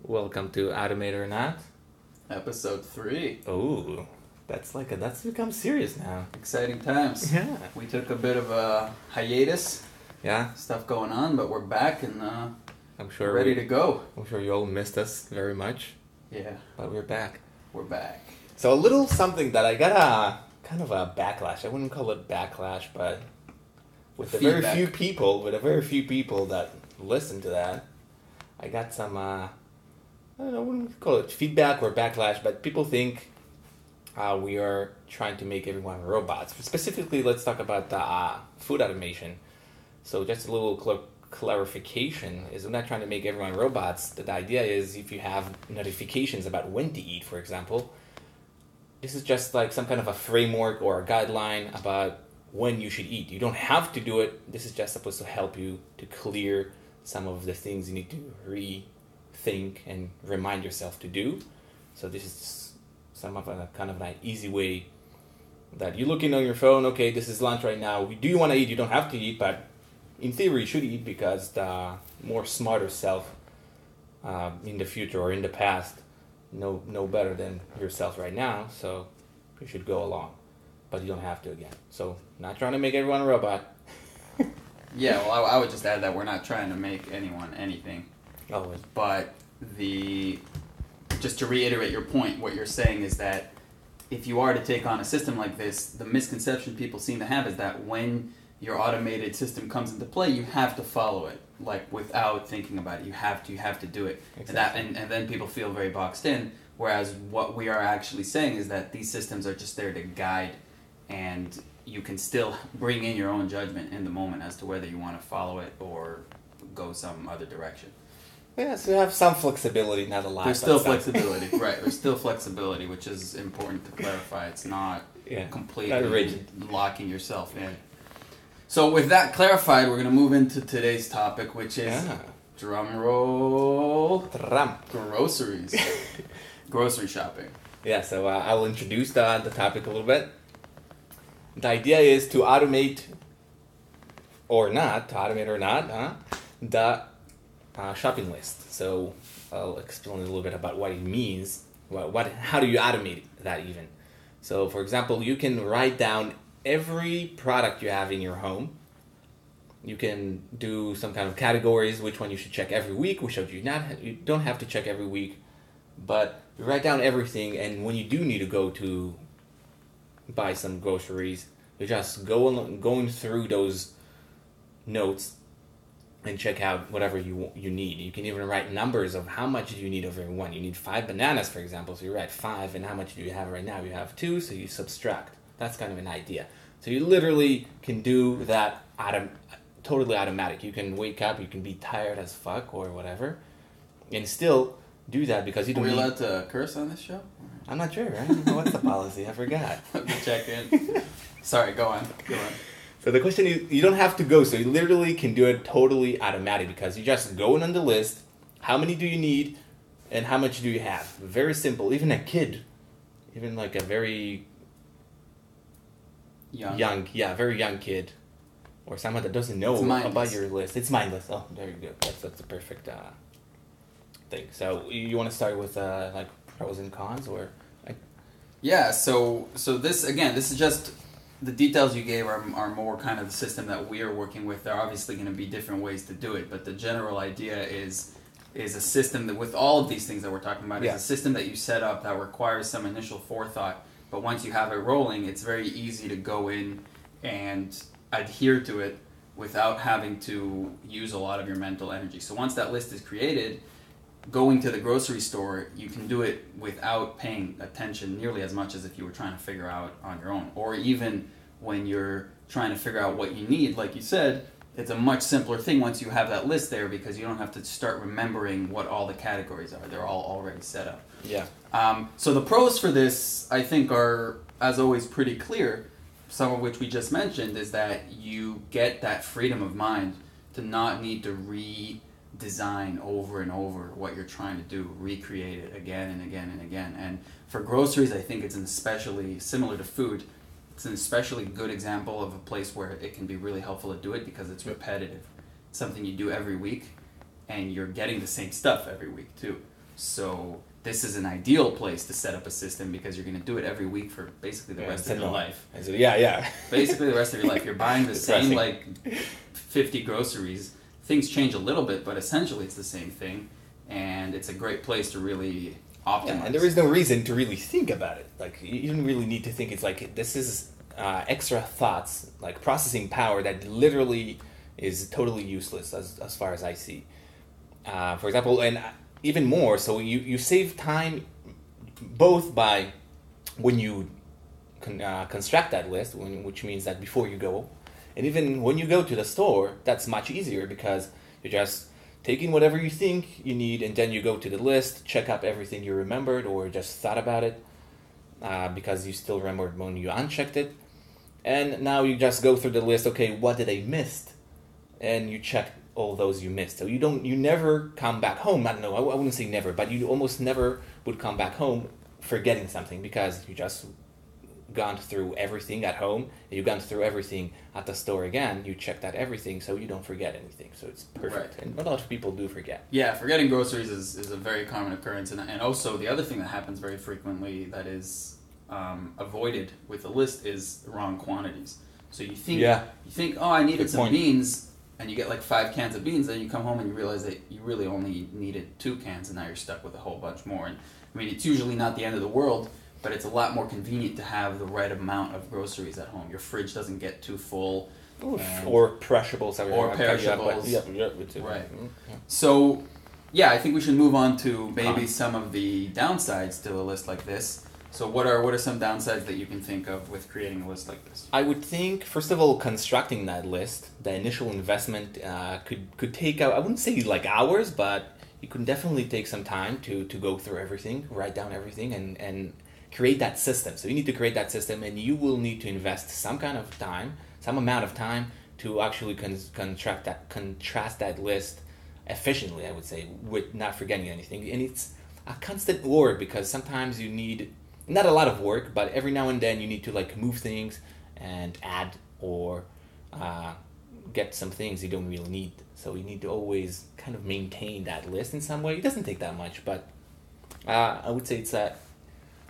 Welcome to Automate or Not. Episode 3. Oh, that's become serious now. Exciting times. Yeah. We took a bit of a hiatus. Yeah. Stuff going on, but we're back and I'm sure ready to go. I'm sure you all missed us very much. Yeah. But we're back. We're back. So a little something that I got a kind of a backlash. I wouldn't call it backlash, but with the very few people that listen to that, I got some I don't know, I wouldn't call it feedback or backlash, but people think we are trying to make everyone robots. Specifically, let's talk about food automation. So just a little clarification is we're not trying to make everyone robots. The idea is if you have notifications about when to eat, for example, this is just like some kind of a framework or a guideline about when you should eat. You don't have to do it. This is just supposed to help you to clear some of the things you need to rethink and remind yourself to do. So this is some of a kind of an easy way that you look in on your phone. Okay, this is lunch right now. Do you want to eat? You don't have to eat, but in theory you should eat because the more smarter self in the future or in the past know better than yourself right now. So you should go along, but you don't have to again. So not trying to make everyone a robot. Yeah, well, I would just add that we're not trying to make anyone anything. Always. But just to reiterate your point, what you're saying is that if you are to take on a system like this, the misconception people seem to have is that when your automated system comes into play, you have to follow it, like without thinking about it. You have to do it. Exactly. And then people feel very boxed in, whereas what we are actually saying is that these systems are just there to guide, and you can still bring in your own judgment in the moment as to whether you want to follow it or go some other direction. Yeah, so you have some flexibility, not a lot. There's still flexibility, right? There's still flexibility, which is important to clarify. It's not completely not rigid. Locking yourself in. So with that clarified, we're going to move into today's topic, which is, drum roll, groceries. Grocery shopping. Yeah, so I will introduce the topic a little bit. The idea is to automate or not, the shopping list. So I'll explain a little bit about what it means. How do you automate that even? So for example, you can write down every product you have in your home. You can do some kind of categories, which one you should check every week, which you don't have to check every week, but you write down everything, and when you do need to go to buy some groceries, you just going through those notes and check out whatever you need. You can even write numbers of how much do you need of every one. You need 5 bananas, for example, so you write 5, and how much do you have right now? You have 2, so you subtract. That's kind of an idea. So you literally can do that totally automatic. You can wake up, you can be tired as fuck or whatever, and still do that because you don't. Are we allowed to curse on this show? I'm not sure. I don't know what's the policy. I forgot. Check in. Sorry, go on. So the question is, you don't have to go. So you literally can do it totally automatic because you just go in on the list. How many do you need, and how much do you have? Very simple. Even a kid, even like a very young, very young kid, or someone that doesn't know about your list. It's mindless. Oh, there you go. That's the perfect thing. So you want to start with like pros and cons, or like? Yeah. So this is just. The details you gave are more kind of the system that we are working with. There are obviously going to be different ways to do it, but the general idea is a system that, with all of these things that we're talking about, is a system that you set up that requires some initial forethought. But once you have it rolling, it's very easy to go in and adhere to it without having to use a lot of your mental energy. So once that list is created, going to the grocery store, you can do it without paying attention nearly as much as if you were trying to figure out on your own. Or even when you're trying to figure out what you need, like you said, it's a much simpler thing once you have that list there because you don't have to start remembering what all the categories are. They're all already set up. Yeah. So the pros for this, I think, are, as always, pretty clear. Some of which we just mentioned is that you get that freedom of mind to not need to redesign over and over what you're trying to do, recreate it again and again and again. And for groceries, I think it's especially similar to food. It's an especially good example of a place where it can be really helpful to do it because it's repetitive. It's something you do every week, and you're getting the same stuff every week too. So this is an ideal place to set up a system because you're going to do it every week for basically the rest of your life. Yeah. Basically the rest of your life. You're buying the same, like, 50 groceries. Things change a little bit, but essentially it's the same thing. And it's a great place to really optimize. Yeah, and there is no reason to really think about it. Like, you don't really need to think. It's like, this is extra thoughts, like processing power that literally is totally useless as far as I see. For example, and even more, so you save time both by when you construct that list, which means that before you go, and even when you go to the store, that's much easier because you're just taking whatever you think you need, and then you go to the list, check up everything you remembered or just thought about it because you still remembered when you unchecked it. And now you just go through the list, okay, what did I miss? And you check all those you missed. So you never come back home. I don't know, I wouldn't say never, but you almost never would come back home forgetting something because you just gone through everything at home, and you've gone through everything at the store again. You checked out everything, so you don't forget anything. So it's perfect. Right. And a lot of people do forget. Yeah, forgetting groceries is a very common occurrence. And also the other thing that happens very frequently that is avoided with the list is the wrong quantities. So you think, oh, I needed some beans, and you get like 5 cans of beans, then you come home and you realize that you really only needed 2 cans, and now you're stuck with a whole bunch more. And I mean, it's usually not the end of the world, but it's a lot more convenient to have the right amount of groceries at home. Your fridge doesn't get too full. Or perishables. Perishables. Yeah. Right. Yeah. So, yeah, I think we should move on to maybe some of the downsides to a list like this. So what are some downsides that you can think of with creating a list like this? I would think, first of all, constructing that list, the initial investment could take, I wouldn't say like hours, but you can definitely take some time to go through everything, write down everything, and create that system. So you need to create that system, and you will need to invest some kind of time, some amount of time to actually contrast that list efficiently, I would say, with not forgetting anything. And it's a constant work because sometimes you need not a lot of work, but every now and then you need to like move things and add or get some things you don't really need. So you need to always kind of maintain that list in some way. It doesn't take that much, but I would say it's that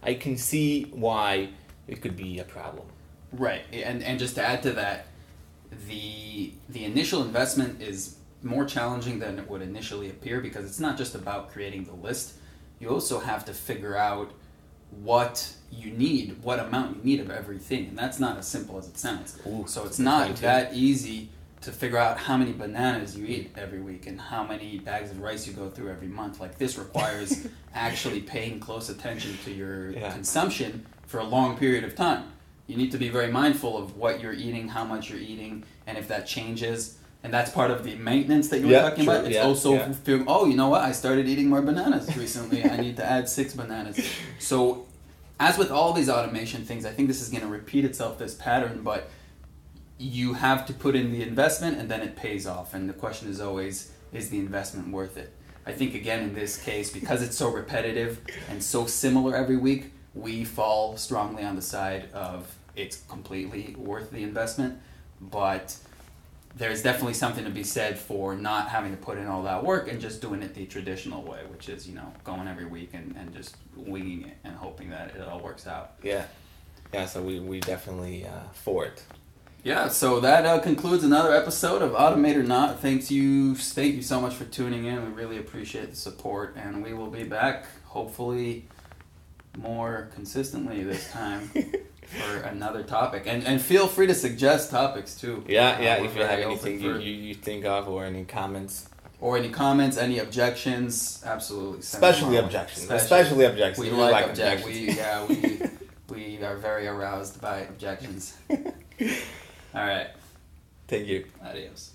I can see why it could be a problem. Right, and just to add to that, the initial investment is more challenging than it would initially appear because it's not just about creating the list. You also have to figure out what you need, what amount you need of everything, and that's not as simple as it sounds. Ooh, so it's not that easy to figure out how many bananas you eat every week and how many bags of rice you go through every month. Like, this requires actually paying close attention to your consumption for a long period of time. You need to be very mindful of what you're eating, how much you're eating, and if that changes. And that's part of the maintenance that you were talking about. It's also feeling, oh, you know what? I started eating more bananas recently. I need to add 6 bananas. So, as with all these automation things, I think this is going to repeat itself, this pattern, but you have to put in the investment and then it pays off. And the question is always, is the investment worth it? I think, again, in this case, because it's so repetitive and so similar every week, we fall strongly on the side of it's completely worth the investment. But there's definitely something to be said for not having to put in all that work and just doing it the traditional way, which is, going every week and just winging it and hoping that it all works out. Yeah, so we definitely for it. Yeah, so that concludes another episode of Automate or Not. Thank you so much for tuning in. We really appreciate the support, and we will be back, hopefully more consistently this time. For another topic, and feel free to suggest topics too. Yeah. If you have anything you think of, or any comments, any objections, absolutely. Especially objections. We like objections. We are very aroused by objections. All right. Thank you. Adios.